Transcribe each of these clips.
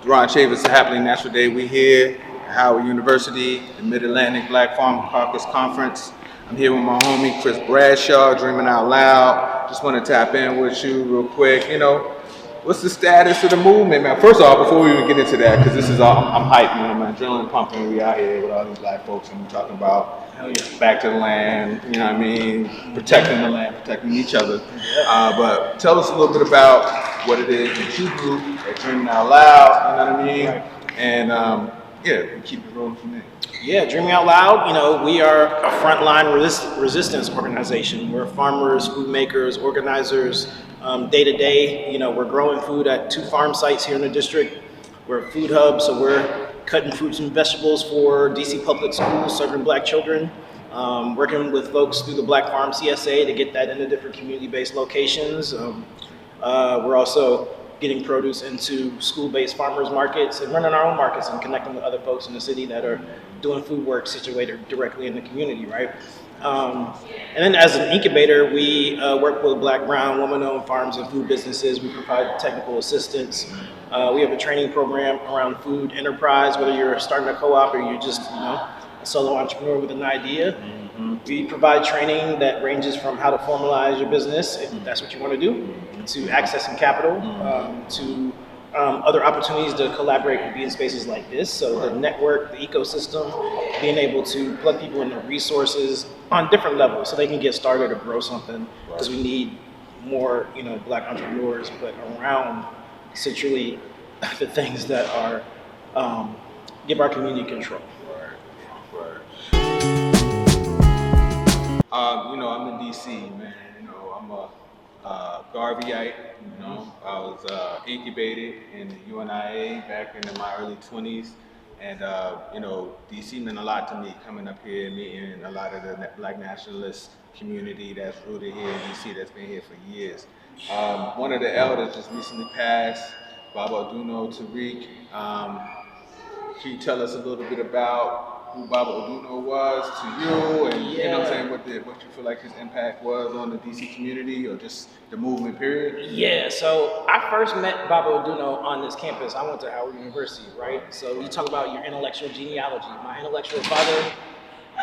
Ron Chavis, a Happening National Day. We here at Howard University, the Mid-Atlantic Black Farmer Caucus Conference. I'm here with my homie Chris Bradshaw, Dreaming Out Loud. Just want to tap in with you real quick. What's the status of the movement, man? First off, before we even get into that, because this is all, I'm hyped, man. My adrenaline pumping. We out here with all these black folks, and we're talking about back to the land. You know what I mean? Protecting the land, protecting each other. But tell us a little bit about what it is that you do at Dreaming Out Loud. You know what I mean? And we keep it rolling from there. Yeah, Dreaming Out Loud, we are a frontline resistance organization. We're farmers, food makers, organizers, day to day. We're growing food at 2 farm sites here in the district. We're a food hub, so we're cutting fruits and vegetables for DC public schools, serving black children, working with folks through the Black Farm CSA to get that into different community-based locations. We're also getting produce into school-based farmers markets and running our own markets and connecting with other folks in the city that are doing food work situated directly in the community, right? And then as an incubator, we work with Black, brown, woman-owned farms and food businesses. We provide technical assistance. We have a training program around food enterprise, whether you're starting a co-op or you're just, a solo entrepreneur with an idea. Mm-hmm. We provide training that ranges from how to formalize your business, if that's what you want to do, to accessing capital, to other opportunities to collaborate and be in spaces like this. So the network, the ecosystem, being able to plug people into resources on different levels so they can get started or grow something, because we need more, black entrepreneurs, but around essentially the things that are give our community control. I'm in DC, man. I'm a Garveyite. I was incubated in the UNIA back in my early 20s, and DC meant a lot to me. Coming up here, meeting a lot of the Black nationalist community that's rooted here in DC, that's been here for years. One of the elders just recently passed, Baba Oduno Tariq. Can you tell us a little bit about who Baba Oduno was to you, and what you feel like his impact was on the DC community or just the movement period? Yeah, so I first met Baba Oduno on this campus. I went to Howard University, right? So you talk about your intellectual genealogy. My intellectual father,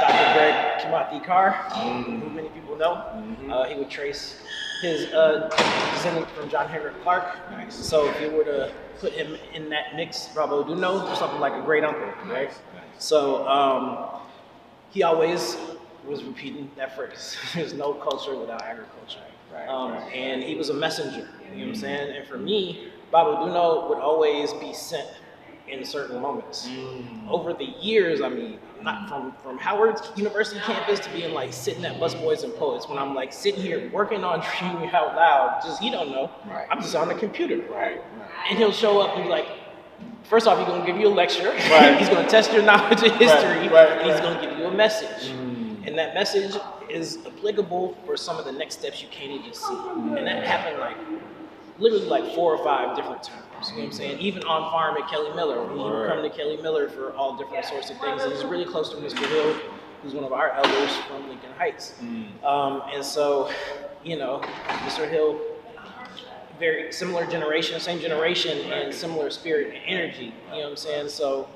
Dr. Greg Kimathi Carr, who many people know, he would trace his descendant from John Henrik Clark. Nice. So if you were to put him in that mix, Baba Oduno, or something like a great uncle, right? Nice. So he always was repeating that phrase. There's no culture without agriculture. And he was a messenger, you know what I'm saying? And for me, Baba Oduno would always be sent in certain moments. Over the years, not from Howard University campus to being like sitting at Busboys and Poets, when I'm like sitting here working on Dreaming Out Loud, just, you don't know, I'm just on the computer. And he'll show up and be like, first off, he's going to give you a lecture. He's going to test your knowledge of history. And he's going to give you a message. And that message is applicable for some of the next steps you can't even see. And that happened literally 4 or 5 different times. You know what I'm saying? Even on farm at Kelly Miller. He would come to Kelly Miller for all different sorts of things. And he's really close to Mr. Hill, who's one of our elders from Lincoln Heights. And so, Mr. Hill, very similar generation, same generation, and similar spirit and energy. You know what I'm saying? So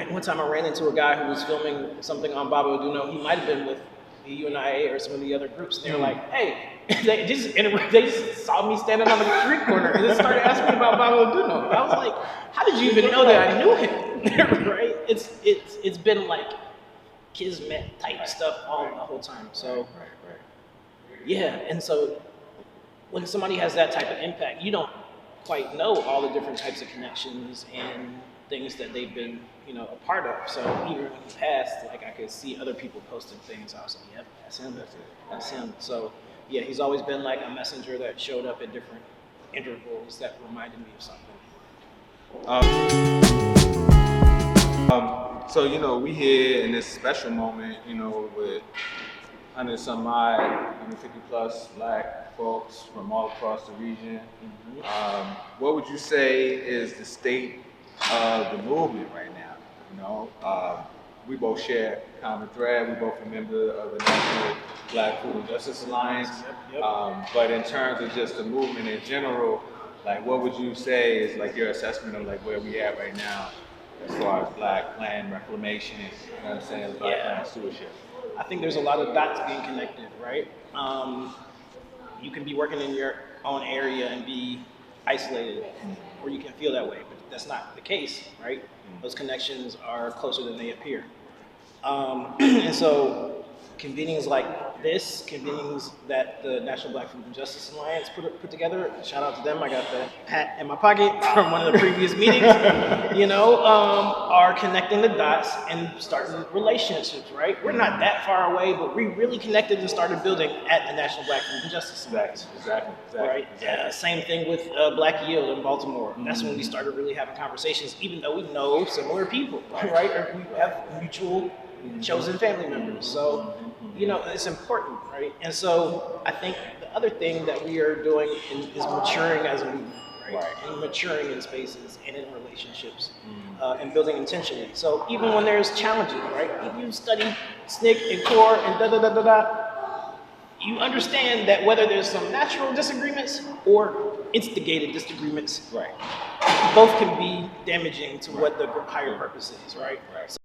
one time I ran into a guy who was filming something on Baba Oduno. He might have been with the UNIA or some of the other groups. And they were like, hey, they just saw me standing on the street corner and then started asking me about Baba Oduno. I was like, how did you even know that I knew him? Right? It's been like kismet type stuff all the whole time. So yeah, and so when somebody has that type of impact, you don't quite know all the different types of connections and things that they've been, a part of. So even when he passed, I could see other people posting things. I was like, yep, that's him. That's him. So yeah, he's always been like a messenger that showed up at different intervals that reminded me of something. So we here in this special moment, with 150 plus Black folks from all across the region. What would you say is the state of the movement right now? We both share a common thread. We both are members of the National Black Food and Justice Alliance. But in terms of just the movement in general, Like, what would you say is like your assessment of like where we at right now as far as Black land reclamation, you know what I'm saying, Black land stewardship? I think there's a lot of dots being connected, right? You can be working in your own area and be isolated, or you can feel that way, but that's not the case, right? Those connections are closer than they appear. And so convenings like this, convenings that the National Black Food and Justice Alliance put together, shout out to them, I got the hat in my pocket from one of the previous meetings, are connecting the dots and starting relationships, right? We're not that far away, but we really connected and started building at the National Black Food and Justice Alliance. Exactly. Right. Same thing with Black Yield in Baltimore. That's when we started really having conversations, even though we know similar people, right? Or we have mutual chosen family members. So, it's important, right? And so I think the other thing that we are doing is maturing as a movement, right? And maturing in spaces and in relationships and building intentionally. So even when there's challenges, right? If you study SNCC and CORE and da-da-da-da-da, you understand that whether there's some natural disagreements or instigated disagreements, Right. both can be damaging to what the higher purpose is, right? Right.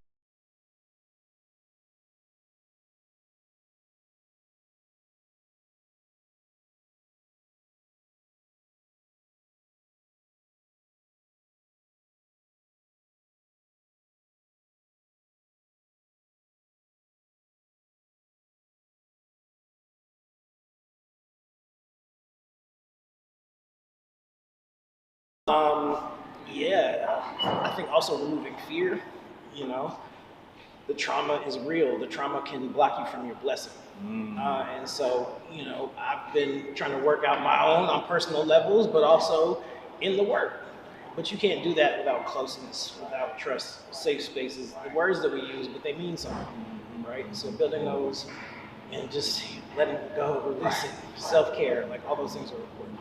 I think also removing fear, the trauma is real. The trauma can block you from your blessing. And so, I've been trying to work out my own on personal levels, but also in the work. But you can't do that without closeness, without trust, safe spaces, the words that we use, but they mean something, right? So building those and just letting go, releasing, self-care, like all those things are important.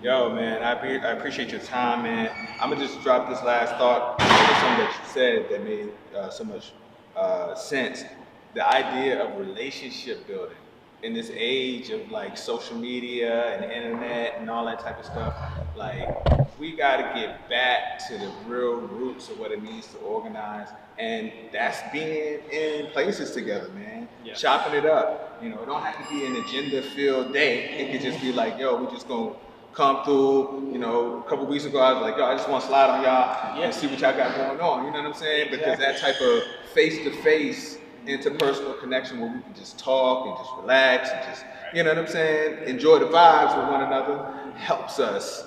Yo, man, I appreciate your time, man. I'm gonna just drop this last thought. Something that you said that made so much sense. The idea of relationship building in this age of like social media and the internet and all that type of stuff. Like, we gotta get back to the real roots of what it means to organize, and that's being in places together, man. Yeah. Chopping it up. It don't have to be an agenda-filled day. It could just be like, yo, we just gonna come through. A couple weeks ago, I was like, yo, I just want to slide on y'all and see what y'all got going on. You know what I'm saying? Because that type of face-to-face, interpersonal connection where we can just talk and just relax and just, you know what I'm saying, enjoy the vibes with one another, helps us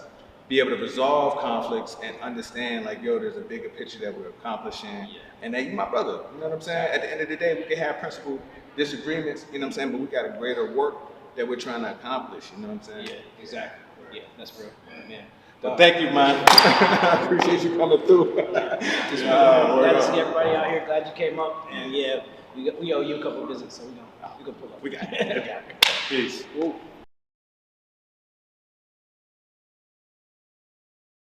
be able to resolve conflicts and understand, like, yo, there's a bigger picture that we're accomplishing, and that you my brother. You know what I'm saying? At the end of the day, we can have principal disagreements, you know what I'm saying, but we got a greater work that we're trying to accomplish. You know what I'm saying? Yeah, exactly. Yeah, that's real, man. But thank you, man. I appreciate you coming through. Glad to see everybody out here. Glad you came up. And we owe you a couple visits, so we gonna pull up. We got it. We got it. Peace. Woo.